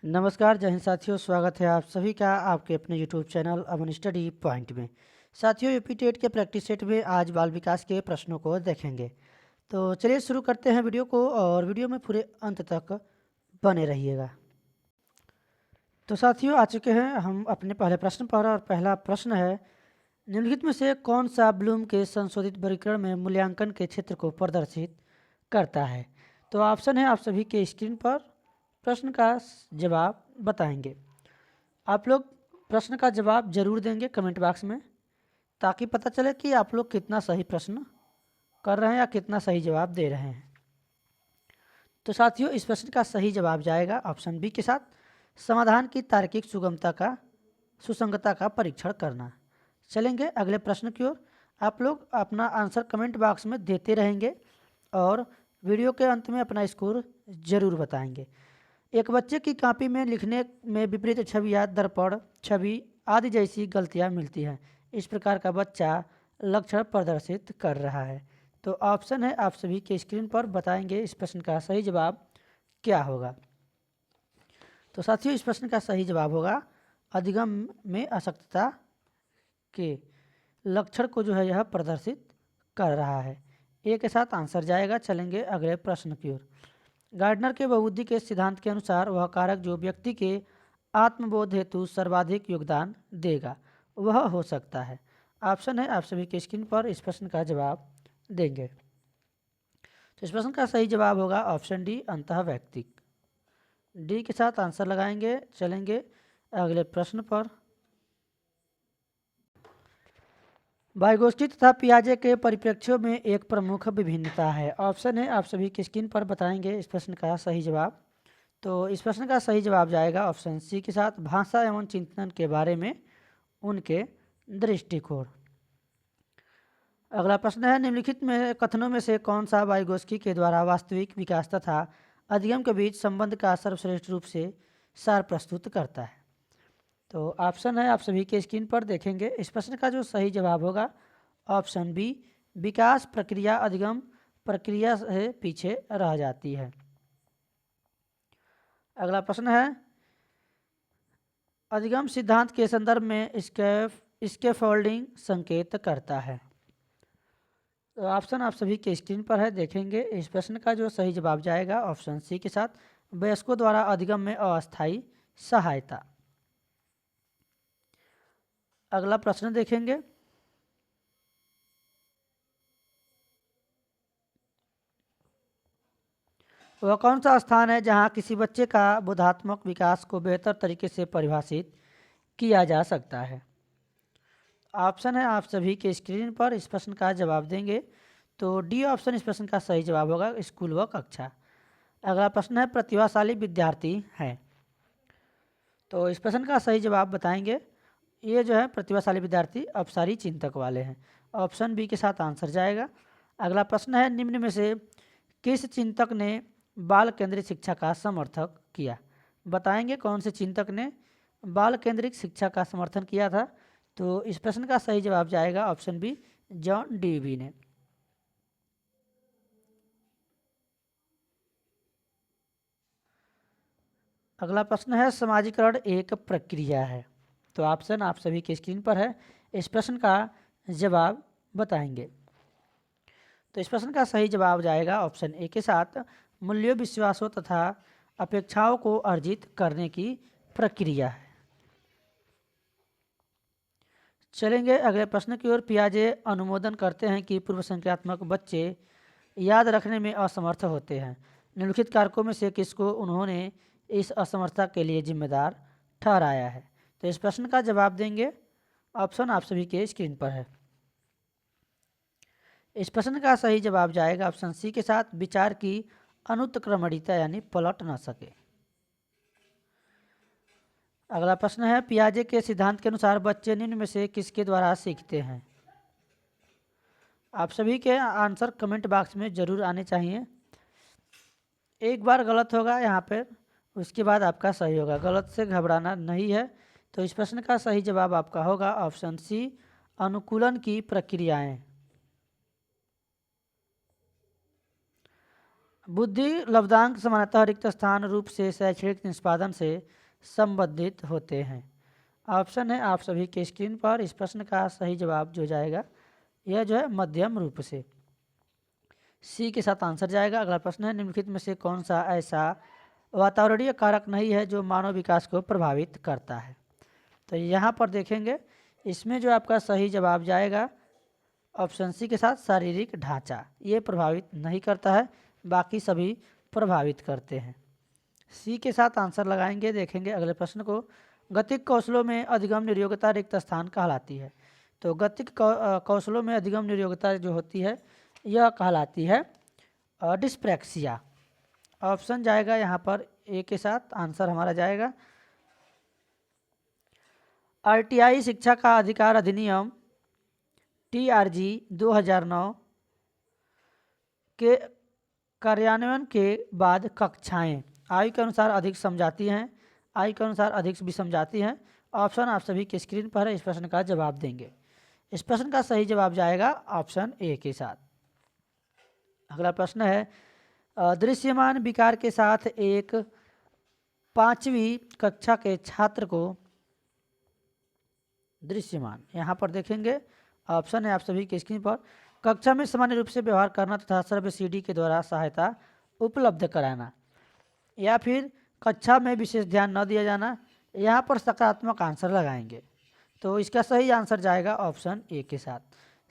नमस्कार जय हिंद साथियों, स्वागत है आप सभी का आपके अपने यूट्यूब चैनल अमन स्टडी पॉइंट में। साथियों, यूपी टेट के प्रैक्टिस सेट में आज बाल विकास के प्रश्नों को देखेंगे। तो चलिए शुरू करते हैं वीडियो को, और वीडियो में पूरे अंत तक बने रहिएगा। तो साथियों, आ चुके हैं हम अपने पहले प्रश्न पर, और पहला प्रश्न है, निम्नलिखित में से कौन सा ब्लूम के संशोधित वर्गीकरण में मूल्यांकन के क्षेत्र को प्रदर्शित करता है। तो ऑप्शन है आप सभी के स्क्रीन पर, प्रश्न का जवाब बताएंगे। आप लोग प्रश्न का जवाब जरूर देंगे कमेंट बॉक्स में, ताकि पता चले कि आप लोग कितना सही प्रश्न कर रहे हैं या कितना सही जवाब दे रहे हैं। तो साथियों, इस प्रश्न का सही जवाब जाएगा ऑप्शन बी के साथ, समाधान की तार्किक सुसंगता का परीक्षण करना। चलेंगे अगले प्रश्न की ओर। आप लोग अपना आंसर कमेंट बॉक्स में देते रहेंगे और वीडियो के अंत में अपना स्कोर जरूर बताएंगे। एक बच्चे की कॉपी में लिखने में विपरीत छवि या दर्पण छवि आदि जैसी गलतियां मिलती हैं। इस प्रकार का बच्चा लक्षण प्रदर्शित कर रहा है। तो ऑप्शन है आप सभी के स्क्रीन पर, बताएंगे इस प्रश्न का सही जवाब क्या होगा। तो साथियों, इस प्रश्न का सही जवाब होगा अधिगम में अशक्तता के लक्षण को जो है यह प्रदर्शित कर रहा है। ए के साथ आंसर जाएगा। चलेंगे अगले प्रश्न की ओर। गार्डनर के बहुबुद्धि के सिद्धांत के अनुसार वह कारक जो व्यक्ति के आत्मबोध हेतु सर्वाधिक योगदान देगा वह हो सकता है। ऑप्शन है आप सभी के स्क्रीन पर, इस प्रश्न का जवाब देंगे। तो इस प्रश्न का सही जवाब होगा ऑप्शन डी, अंतः वैयक्तिक। डी के साथ आंसर लगाएंगे। चलेंगे अगले प्रश्न पर। वाइगोस्की तथा पियाजे के परिप्रेक्ष्यों में एक प्रमुख विभिन्नता है। ऑप्शन है आप सभी की स्क्रीन पर, बताएंगे इस प्रश्न का सही जवाब। तो इस प्रश्न का सही जवाब जाएगा ऑप्शन सी के साथ, भाषा एवं चिंतन के बारे में उनके दृष्टिकोण। अगला प्रश्न है, निम्नलिखित में कथनों में से कौन सा वाइगोस्की के द्वारा वास्तविक विकास तथा अधिगम के बीच संबंध का सर्वश्रेष्ठ रूप से सार प्रस्तुत करता है। तो ऑप्शन है आप सभी के स्क्रीन पर, देखेंगे इस प्रश्न का जो सही जवाब होगा ऑप्शन बी, विकास प्रक्रिया अधिगम प्रक्रिया से पीछे रह जाती है। अगला प्रश्न है, अधिगम सिद्धांत के संदर्भ में स्कैफोल्डिंग संकेत करता है। तो ऑप्शन आप सभी के स्क्रीन पर है, देखेंगे इस प्रश्न का जो सही जवाब जाएगा ऑप्शन सी के साथ, वयस्कों द्वारा अधिगम में अस्थायी सहायता। अगला प्रश्न देखेंगे, वह कौन सा स्थान है जहां किसी बच्चे का बोधात्मक विकास को बेहतर तरीके से परिभाषित किया जा सकता है। ऑप्शन है आप सभी के स्क्रीन पर, इस प्रश्न का जवाब देंगे। तो डी ऑप्शन इस प्रश्न का सही जवाब होगा, स्कूल व कक्षा। अगला प्रश्न है, प्रतिभाशाली विद्यार्थी है। तो इस प्रश्न का सही जवाब बताएंगे। ये जो है प्रतिभाशाली विद्यार्थी अपसारी चिंतक वाले हैं। ऑप्शन बी के साथ आंसर जाएगा। अगला प्रश्न है, निम्न में से किस चिंतक ने बाल केंद्रित शिक्षा का समर्थन किया। बताएंगे कौन से चिंतक ने बाल केंद्रित शिक्षा का समर्थन किया था। तो इस प्रश्न का सही जवाब जाएगा ऑप्शन बी, जॉन डीवी ने। अगला प्रश्न है, समाजीकरण एक प्रक्रिया है। तो ऑप्शन आप सभी के स्क्रीन पर है, इस प्रश्न का जवाब बताएंगे। तो इस प्रश्न का सही जवाब जाएगा ऑप्शन ए के साथ, मूल्यों विश्वासों तथा अपेक्षाओं को अर्जित करने की प्रक्रिया है। चलेंगे अगले प्रश्न की ओर। पियाजे अनुमोदन करते हैं कि पूर्व संख्यात्मक बच्चे याद रखने में असमर्थ होते हैं। निम्नलिखित कारकों में से किसको उन्होंने इस असमर्थता के लिए जिम्मेदार ठहराया है। तो इस प्रश्न का जवाब देंगे। ऑप्शन आप सभी के स्क्रीन पर है। इस प्रश्न का सही जवाब जाएगा ऑप्शन सी के साथ, विचार की अनुत्क्रमणिता यानी पलट न सके। अगला प्रश्न है, पियाजे के सिद्धांत के अनुसार बच्चे निम्न में से किसके द्वारा सीखते हैं। आप सभी के आंसर कमेंट बॉक्स में जरूर आने चाहिए। एक बार गलत होगा यहाँ पर, उसके बाद आपका सही होगा, गलत से घबराना नहीं है। तो इस प्रश्न का सही जवाब आपका होगा ऑप्शन सी, अनुकूलन की प्रक्रियाएं। बुद्धि लब्धांक सामान्यतः रिक्त स्थान रूप से शैक्षणिक निष्पादन से संबंधित होते हैं। ऑप्शन है आप सभी के स्क्रीन पर। इस प्रश्न का सही जवाब जो जाएगा यह जो है मध्यम रूप से, सी के साथ आंसर जाएगा। अगला प्रश्न है निम्नलिखित में से कौन सा ऐसा वातावरणीय कारक नहीं है जो मानव विकास को प्रभावित करता है। तो यहाँ पर देखेंगे इसमें जो आपका सही जवाब जाएगा ऑप्शन सी के साथ शारीरिक ढांचा, ये प्रभावित नहीं करता है, बाकी सभी प्रभावित करते हैं। सी के साथ आंसर लगाएंगे। देखेंगे अगले प्रश्न को, गतिक कौशलों में अधिगम निर्योग्यता रिक्त स्थान कहलाती है। तो गतिक कौशलों में अधिगम निर्योग्यता जो होती है यह कहलाती है डिस्प्रैक्सिया। ऑप्शन जाएगा यहाँ पर ए के साथ, आंसर हमारा जाएगा आरटीआई शिक्षा का अधिकार अधिनियम टीआरजी 2009 के कार्यान्वयन के बाद कक्षाएं आयु के अनुसार अधिक समझाती हैं, आयु के अनुसार अधिक भी समझाती हैं। ऑप्शन आप सभी के स्क्रीन पर है, इस प्रश्न का जवाब देंगे। इस प्रश्न का सही जवाब जाएगा ऑप्शन ए के साथ। अगला प्रश्न है दृश्यमान विकार के साथ एक 5वीं कक्षा के छात्र को दृश्यमान, यहाँ पर देखेंगे ऑप्शन है आप सभी के स्क्रीन पर, कक्षा में सामान्य रूप से व्यवहार करना तथा सर्व सीडी के द्वारा सहायता उपलब्ध कराना, या फिर कक्षा में विशेष ध्यान न दिया जाना। यहाँ पर सकारात्मक आंसर लगाएंगे। तो इसका सही आंसर जाएगा ऑप्शन ए के साथ।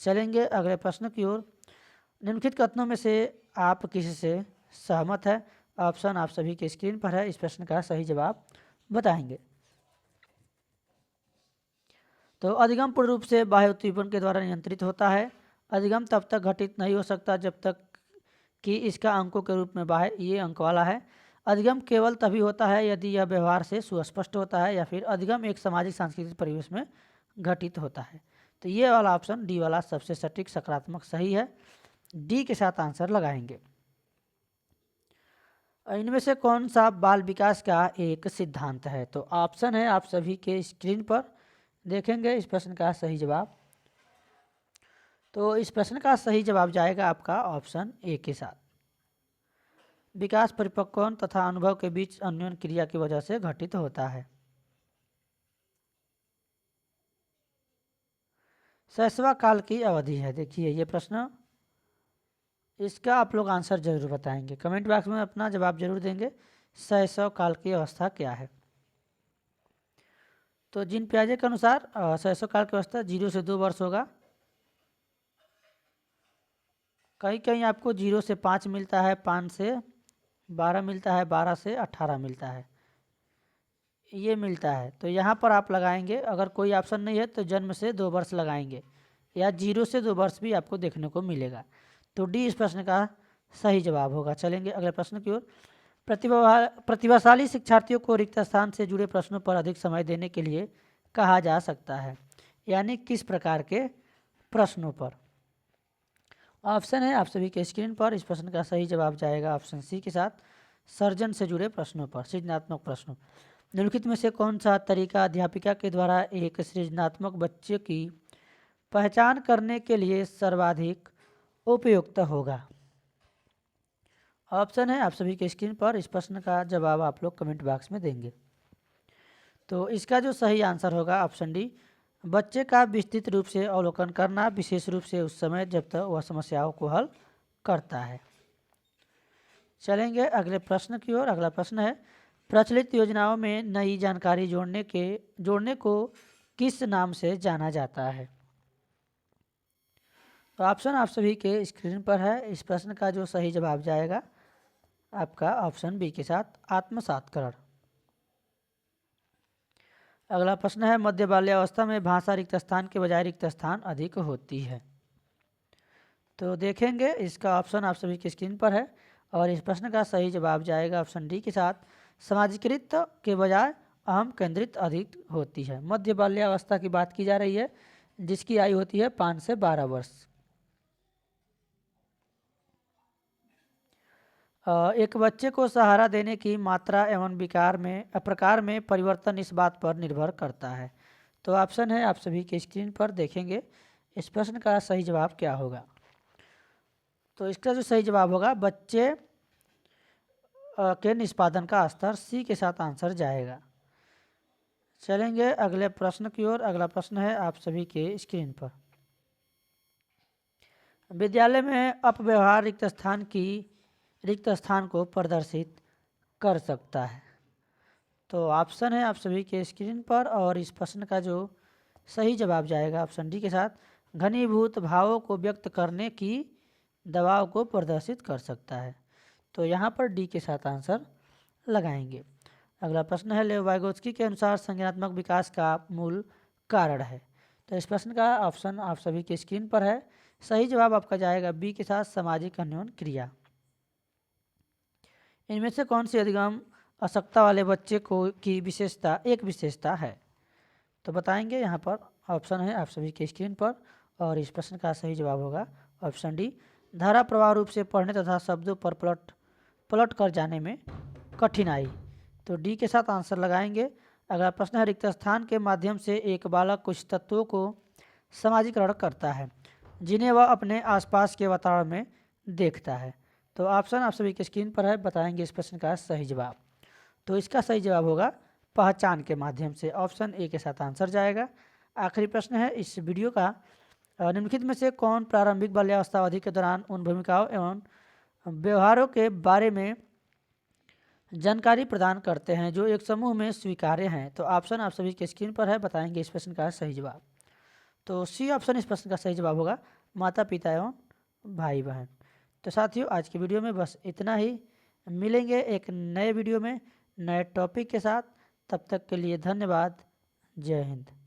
चलेंगे अगले प्रश्न की ओर। निम्नलिखित कथनों में से आप किससे सहमत है? ऑप्शन आप सभी के स्क्रीन पर है, इस प्रश्न का सही जवाब बताएंगे। तो अधिगम पूर्ण रूप से बाह्य उद्दीपन के द्वारा नियंत्रित होता है। अधिगम तब तक घटित नहीं हो सकता जब तक कि इसका अंकों के रूप में बाह्य, ये अंक वाला है। अधिगम केवल तभी होता है यदि यह व्यवहार से सुस्पष्ट होता है, या फिर अधिगम एक सामाजिक सांस्कृतिक परिवेश में घटित होता है। तो ये वाला ऑप्शन डी वाला सबसे सटीक सकारात्मक सही है, डी के साथ आंसर लगाएंगे। इनमें से कौन सा बाल विकास का एक सिद्धांत है? तो ऑप्शन है आप सभी के स्क्रीन पर, देखेंगे इस प्रश्न का सही जवाब। तो इस प्रश्न का सही जवाब जाएगा आपका ऑप्शन ए के साथ। विकास परिपक्वन तथा अनुभव के बीच अन्योन्य क्रिया की वजह से घटित होता है। शैशव काल की अवधि है। देखिए ये प्रश्न, इसका आप लोग आंसर जरूर बताएंगे, कमेंट बॉक्स में अपना जवाब जरूर देंगे। शैशव काल की अवस्था क्या है? तो जिन पियाजे के अनुसार शैशव काल की अवस्था 0 से 2 वर्ष होगा। कहीं कहीं आपको 0 से 5 मिलता है, 5 से 12 मिलता है, 12 से 18 मिलता है, ये मिलता है। तो यहाँ पर आप लगाएंगे, अगर कोई ऑप्शन नहीं है तो जन्म से 2 वर्ष लगाएंगे, या 0 से 2 वर्ष भी आपको देखने को मिलेगा। तो डी इस प्रश्न का सही जवाब होगा। चलेंगे अगले प्रश्न की ओर। प्रतिभाशाली शिक्षार्थियों को रिक्त स्थान से जुड़े प्रश्नों पर अधिक समय देने के लिए कहा जा सकता है, यानी किस प्रकार के प्रश्नों पर? ऑप्शन है आप सभी के स्क्रीन पर। इस प्रश्न का सही जवाब जाएगा ऑप्शन सी के साथ, सर्जन से जुड़े प्रश्नों पर, सृजनात्मक प्रश्नों। निम्नलिखित में से कौन सा तरीका अध्यापिका के द्वारा एक सृजनात्मक बच्चे की पहचान करने के लिए सर्वाधिक उपयुक्त होगा? ऑप्शन है आप सभी के स्क्रीन पर। इस प्रश्न का जवाब आप लोग कमेंट बॉक्स में देंगे। तो इसका जो सही आंसर होगा ऑप्शन डी, बच्चे का विस्तृत रूप से अवलोकन करना, विशेष रूप से उस समय जब तक वह समस्याओं को हल करता है। चलेंगे अगले प्रश्न की ओर। अगला प्रश्न है प्रचलित योजनाओं में नई जानकारी जोड़ने को किस नाम से जाना जाता है? तो ऑप्शन आप सभी के स्क्रीन पर है। इस प्रश्न का जो सही जवाब जाएगा आपका ऑप्शन बी के साथ, आत्मसातकरण। अगला प्रश्न है मध्य बाल्यावस्था में भाषा रिक्त स्थान के बजाय रिक्त स्थान अधिक होती है। तो देखेंगे इसका ऑप्शन आप सभी की स्क्रीन पर है, और इस प्रश्न का सही जवाब जाएगा ऑप्शन डी के साथ, समाजीकृत के बजाय अहम केंद्रित अधिक होती है। मध्य बाल्यावस्था की बात की जा रही है, जिसकी आयु होती है 5 से 12 वर्ष। एक बच्चे को सहारा देने की मात्रा एवं प्रकार में परिवर्तन इस बात पर निर्भर करता है। तो ऑप्शन है आप सभी के स्क्रीन पर, देखेंगे इस प्रश्न का सही जवाब क्या होगा। तो इसका जो सही जवाब होगा, बच्चे के निष्पादन का स्तर सी के साथ आंसर जाएगा। चलेंगे अगले प्रश्न की ओर। अगला प्रश्न है आप सभी के स्क्रीन पर। विद्यालय में अपव्यवहार रिक्त स्थान को प्रदर्शित कर सकता है। तो ऑप्शन है आप सभी के स्क्रीन पर, और इस प्रश्न का जो सही जवाब जाएगा ऑप्शन डी के साथ, घनीभूत भावों को व्यक्त करने की दबाव को प्रदर्शित कर सकता है। तो यहाँ पर डी के साथ आंसर लगाएंगे। अगला प्रश्न है लेव वाइगोत्स्की के अनुसार संज्ञानात्मक विकास का मूल कारण है। तो इस प्रश्न का ऑप्शन आप सभी के स्क्रीन पर है। सही जवाब आपका जाएगा बी के साथ, सामाजिक अन्योन क्रिया। इनमें से कौन सी अधिगम अशक्तता वाले बच्चे को की विशेषता है? तो बताएंगे। यहाँ पर ऑप्शन है आप सभी के स्क्रीन पर, और इस प्रश्न का सही जवाब होगा ऑप्शन डी, धारा प्रवाह रूप से पढ़ने तथा शब्दों पर पलट कर जाने में कठिनाई। तो डी के साथ आंसर लगाएंगे। अगला प्रश्न है रिक्त स्थान के माध्यम से एक बालक कुछ तत्वों को समाजीकरण करता है जिन्हें वह अपने आसपास के वातावरण में देखता है। तो ऑप्शन आप सभी के स्क्रीन पर है। बताएंगे इस प्रश्न का सही जवाब। तो इसका सही जवाब होगा पहचान के माध्यम से। ऑप्शन ए के साथ आंसर जाएगा। आखिरी प्रश्न है इस वीडियो का, निम्नलिखित में से कौन प्रारंभिक बाल्यावस्था अवधि के दौरान उन भूमिकाओं एवं व्यवहारों के बारे में जानकारी प्रदान करते हैं जो एक समूह में स्वीकार्य हैं? तो ऑप्शन आप सभी के स्क्रीन पर है। बताएंगे इस प्रश्न का सही जवाब। तो सी ऑप्शन इस प्रश्न का सही जवाब होगा, माता पिता एवं भाई बहन। तो साथियों आज की वीडियो में बस इतना ही। मिलेंगे एक नए वीडियो में नए टॉपिक के साथ। तब तक के लिए धन्यवाद। जय हिंद।